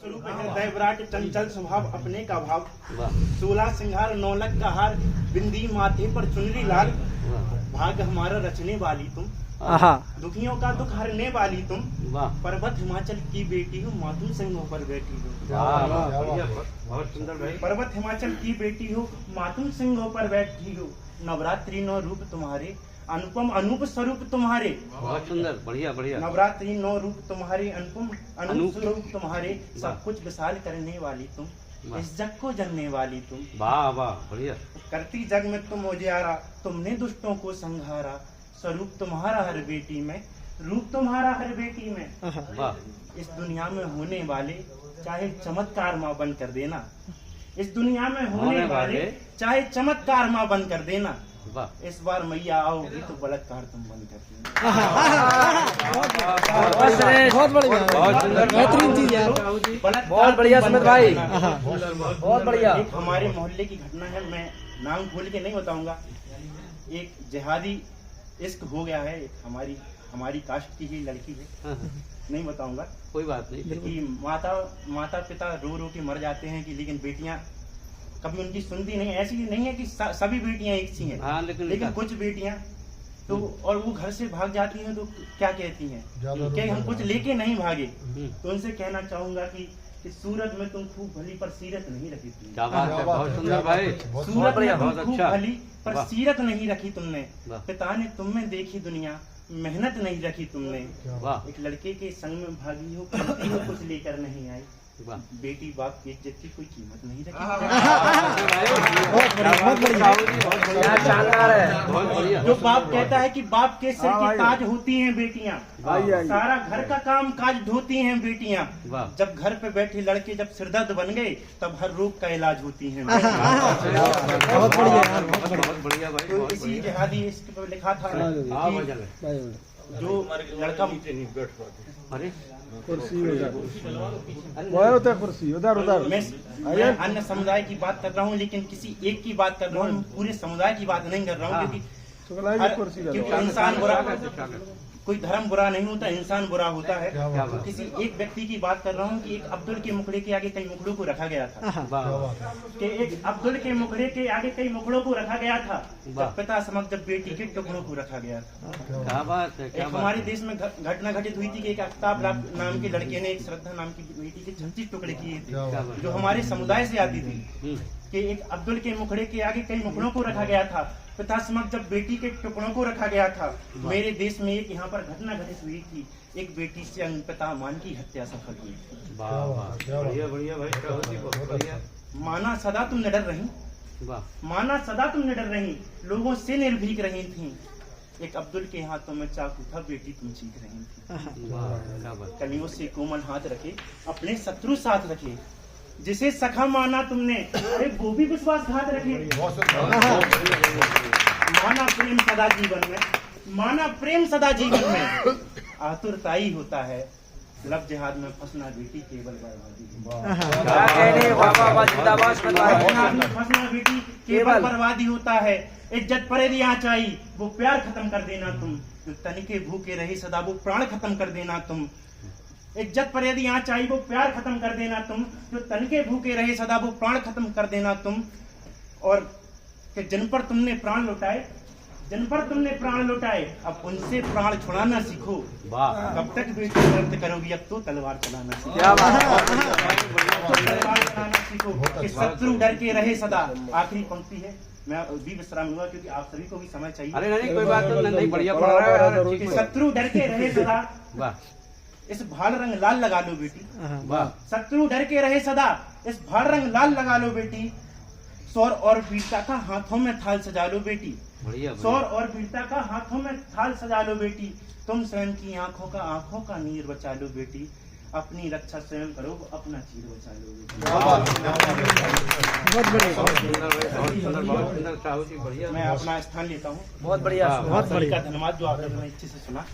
स्वरूप हृदय विराट चंचल स्वभाव अपने का भाव। 16 सिंगार 9 लख का हार बिंदी माथे पर चुनरी लाल। भाग हमारा रचने वाली तुम, दुखियों का दुख हरने वाली तुम। पर्वत हिमाचल की बेटी हो, मातुम सिंहों पर बैठी हो। बहुत सुंदर भाई। पर्वत हिमाचल की बेटी हो, मातुम सिंहों पर बैठी हो। नवरात्रि 9 रूप तुम्हारे, अनुपम अनूप स्वरूप तुम्हारे। बहुत सुंदर, बढ़िया बढ़िया। नवरात्रि 9 रूप तुम्हारे, अनुपम अनूप स्वरूप तुम्हारे। सब कुछ विशाल करने वाली तुम, इस जग को जनने वाली तुम। वाह वाह, बढ़िया। करती जग में तुम उजियारा, तुमने दुष्टों को संहारा। स्वरूप तुम्हारा हर बेटी में, रूप तुम्हारा हर बेटी में। वाह। इस दुनिया में होने वाले चाहे चमत्कार माँ बंद कर देना। इस दुनिया में होने वाले चाहे चमत्कार माँ बंद कर देना। इस बार मैया आओगी तो बलात्कार तुम बंद कर देना। बहुत बढ़िया, बेहतरीन चीज है। बहुत बढ़िया सुमित भाई, बहुत बढ़िया। एक हमारे मोहल्ले की घटना है, मैं नाम खोल के नहीं बताऊंगा। एक जिहादी इश्क हो गया है, हमारी कास्ट की ही लड़की है, नहीं बताऊंगा। कोई बात नहीं। कि माता पिता रो रो के मर जाते हैं कि लेकिन बेटियां कभी उनकी सुनती नहीं। ऐसी नहीं है कि सभी बेटियां एक सी हैं। हाँ, लेकिन कुछ बेटियां तो और वो घर से भाग जाती हैं तो क्या कहती हैं कि हम कुछ लेके नहीं भागे। तो उनसे कहना चाहूंगा कि सूरत में तुम खूब भली पर सीरत नहीं रखी तुमने। क्या बात है, बहुत सुंदर भाई। सूरत में तुम खूब अच्छा। भली पर सीरत नहीं रखी तुमने। पिता ने तुम में देखी दुनिया, मेहनत नहीं रखी तुमने। एक लड़के के संग में भागी हो, पढ़ती हो, कुछ लेकर नहीं आई। बेटी बाप की इज्जत की कोई कीमत नहीं रखी। शानदार है। जो बाप कहता है कि बाप के सिर की ताज होती हैं बेटियां, सारा घर का काम काज ढोती हैं बेटियां। जब घर पे बैठे लड़के जब सिरदर्द बन गए तब हर रोग का इलाज होती हैं। बहुत बढ़िया भाई। तो इसी जिहादी इश्क पे लिखा था जो लड़का अरे कुर्सी उधर, कुर्सी उधर उधर। मैं अन्य समुदाय की बात कर रहा हूँ, लेकिन किसी एक की बात कर रहा हूँ, पूरे समुदाय की बात नहीं कर रहा हूँ। क्योंकि इंसान बुरा, कोई धर्म बुरा नहीं होता, इंसान बुरा होता है। तो किसी एक व्यक्ति की बात कर रहा हूँ कि एक अब्दुल के मुखड़े के आगे कई मुखड़ों को रखा गया था। कि एक अब्दुल के मुखड़े के आगे कई मुखड़ों को रखा गया था। जब पिता समक्ष जब बेटी के टुकड़ों को रखा गया था। क्या बात है। एक हमारे देश में घटना घटित हुई थी कि एक आफ्ताब नाम के लड़के ने एक श्रद्धा नाम की बेटी के 36 टुकड़े किए थे, जो हमारे समुदाय से आती थी। कि एक अब्दुल के मुखड़े के आगे कई मुखड़ों को रखा गया था। पिता समक्ष जब बेटी के टुकड़ों को रखा गया था। मेरे देश में एक यहाँ पर घटना घटित हुई थी, एक बेटी से पिता मान की हत्या सफल हुई। बढ़िया बढ़िया भाई, बहुत बढ़िया। माना सदा तुम निडर रही, माना सदा तुम निडर रही, लोगों से निर्भीक रही थी। एक अब्दुल के हाथों में चाकू था, बेटी तुम चीख रही थी। कलियों से कोमल हाथ रखे, अपने शत्रु साथ रखे। जिसे सखा माना तुमने, अरे वो भी विश्वासघात रखे। माना प्रेम सदा जीवन में, माना प्रेम सदा जीवन में। आतुरताई होता है, लब जिहाद में फंसना बेटी केवल बर्बादी। फंसना बेटी केवल बर्बादी होता है। इज्जत पर यदि आँच आई वो प्यार खत्म कर देना तुम। जो तनिके भूखे रहे सदा वो प्राण खत्म कर देना तुम। इज्जत पर यदि आँच आई वो प्यार खत्म कर देना तुम। जो तनिके भूखे रहे सदा वो प्राण खत्म कर देना तुम। और कि जिन पर तुमने प्राण लुटाए, जिन पर तुमने प्राण लुटाए, अब उनसे प्राण छुड़ाना सीखो। कब तक बेटी व्रत करोगी, अब तो तलवार चलाना सीखो। तलवार चलाना सीखो कि शत्रु डर के रहे सदा। आखिरी पंक्ति है, मैं भी विश्राम लूंगा क्योंकि आप सभी को भी समय चाहिए। अरे नहीं, कोई बात नहीं, बढ़िया पढ़ रहा है। कि शत्रु डर के रहे सदा, इस भाल रंग लाल लगा लो बेटी। शत्रु डर के रहे सदा, इस भाल रंग लाल लगा लो बेटी। सौर और वीरता का हाथों में थाल सजा लो बेटी। सौर और वीरता का हाथों में थाल सजा लो बेटी। तुम स्वयं की आंखों का नीर बचा लो बेटी। अपनी रक्षा स्वयं करो, अपना चीर बचा लो बेटी। मैं अपना स्थान लेता हूँ। बहुत बढ़िया, बहुत बढ़िया। धन्यवाद जो आपने अच्छे से सुना।